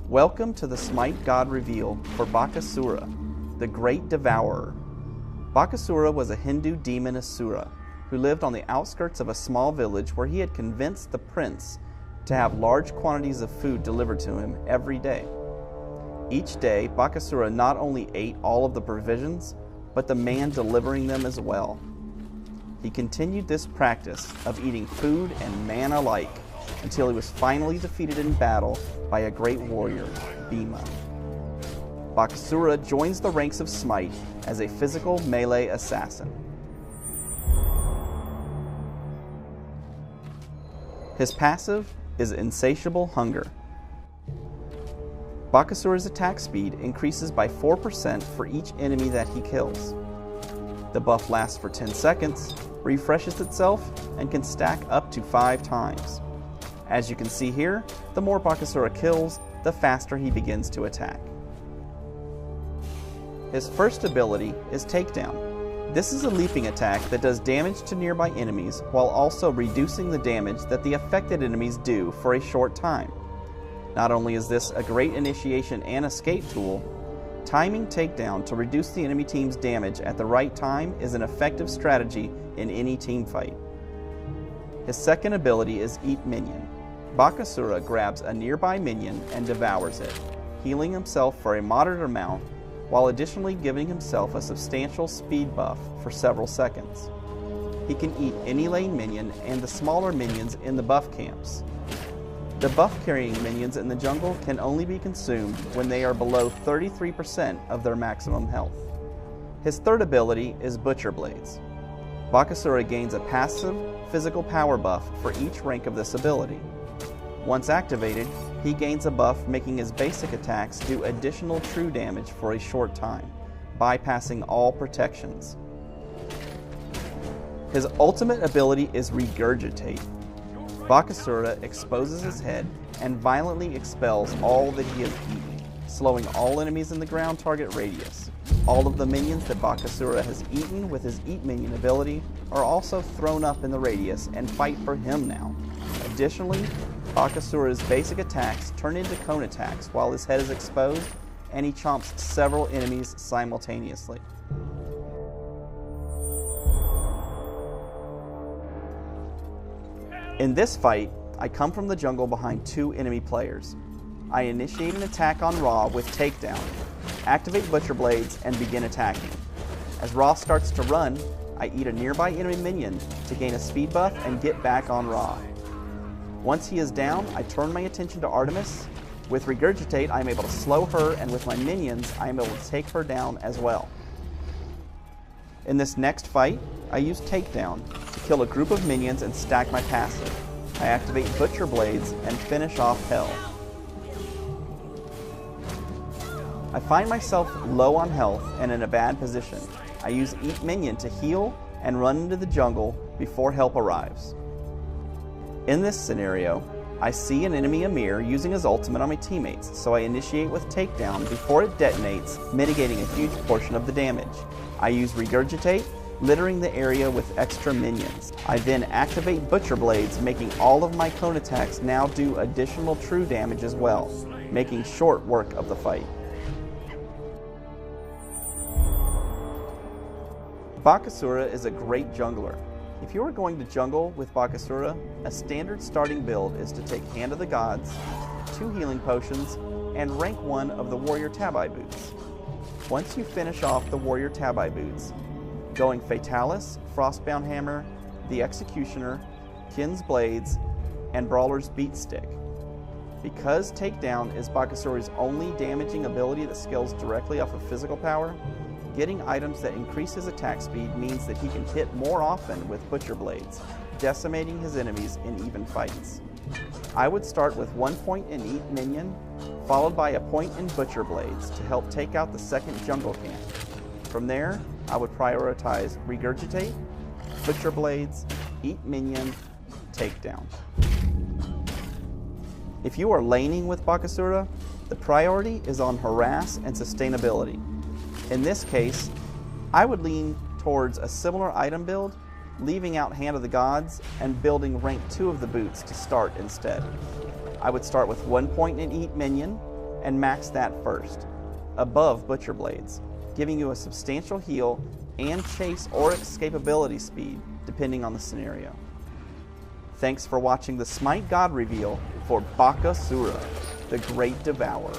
Welcome to the Smite God reveal for Baksura, the Great Devourer. Baksura was a Hindu demon Asura who lived on the outskirts of a small village where he had convinced the prince to have large quantities of food delivered to him every day. Each day, Baksura not only ate all of the provisions, but the man delivering them as well. He continued this practice of eating food and man alike until he was finally defeated in battle by a great warrior, Bhima. Baksura joins the ranks of Smite as a physical melee assassin. His passive is Insatiable Hunger. Baksura's attack speed increases by 4% for each enemy that he kills. The buff lasts for 10 seconds, refreshes itself, and can stack up to 5 times. As you can see here, the more Baksura kills, the faster he begins to attack. His first ability is Takedown. This is a leaping attack that does damage to nearby enemies while also reducing the damage that the affected enemies do for a short time. Not only is this a great initiation and escape tool, timing Takedown to reduce the enemy team's damage at the right time is an effective strategy in any team fight. His second ability is Eat Minion. Baksura grabs a nearby minion and devours it, healing himself for a moderate amount while additionally giving himself a substantial speed buff for several seconds. He can eat any lane minion and the smaller minions in the buff camps. The buff-carrying minions in the jungle can only be consumed when they are below 33% of their maximum health. His third ability is Butcher Blades. Baksura gains a passive physical power buff for each rank of this ability. Once activated, he gains a buff making his basic attacks do additional true damage for a short time, bypassing all protections. His ultimate ability is Regurgitate. Baksura exposes his head and violently expels all that he has eaten, slowing all enemies in the ground target radius. All of the minions that Baksura has eaten with his Eat Minion ability are also thrown up in the radius and fight for him now. Additionally, Baksura's basic attacks turn into cone attacks while his head is exposed, and he chomps several enemies simultaneously. In this fight, I come from the jungle behind 2 enemy players. I initiate an attack on Ra with Takedown, activate Butcher Blades, and begin attacking. As Ra starts to run, I eat a nearby enemy minion to gain a speed buff and get back on Ra. Once he is down, I turn my attention to Artemis. With Regurgitate, I am able to slow her, and with my minions, I am able to take her down as well. In this next fight, I use Takedown to kill a group of minions and stack my passive. I activate Butcher Blades and finish off Hell. I find myself low on health and in a bad position. I use Eat Minion to heal and run into the jungle before help arrives. In this scenario, I see an enemy Amir using his ultimate on my teammates, so I initiate with Takedown before it detonates, mitigating a huge portion of the damage. I use Regurgitate, littering the area with extra minions. I then activate Butcher Blades, making all of my cone attacks now do additional true damage as well, making short work of the fight. Baksura is a great jungler. If you are going to jungle with Baksura, a standard starting build is to take Hand of the Gods, 2 healing potions, and rank 1 of the Warrior Tabi boots. Once you finish off the Warrior Tabi boots, going Fatalis, Frostbound Hammer, the Executioner, Kin's Blades, and Brawler's Beat Stick. Because Takedown is Baksura's only damaging ability that scales directly off of physical power, getting items that increase his attack speed means that he can hit more often with Butcher Blades, decimating his enemies in even fights. I would start with 1 point in Eat Minion, followed by a point in Butcher Blades to help take out the second jungle camp. From there, I would prioritize Regurgitate, Butcher Blades, Eat Minion, Takedown. If you are laning with Baksura, the priority is on Harass and Sustainability. In this case, I would lean towards a similar item build, leaving out Hand of the Gods and building rank 2 of the boots to start instead. I would start with 1 point in Eat Minion, and max that first, above Butcher Blades, giving you a substantial heal and chase or escapability speed depending on the scenario. Thanks for watching the Smite God reveal for Baksura, the Great Devourer.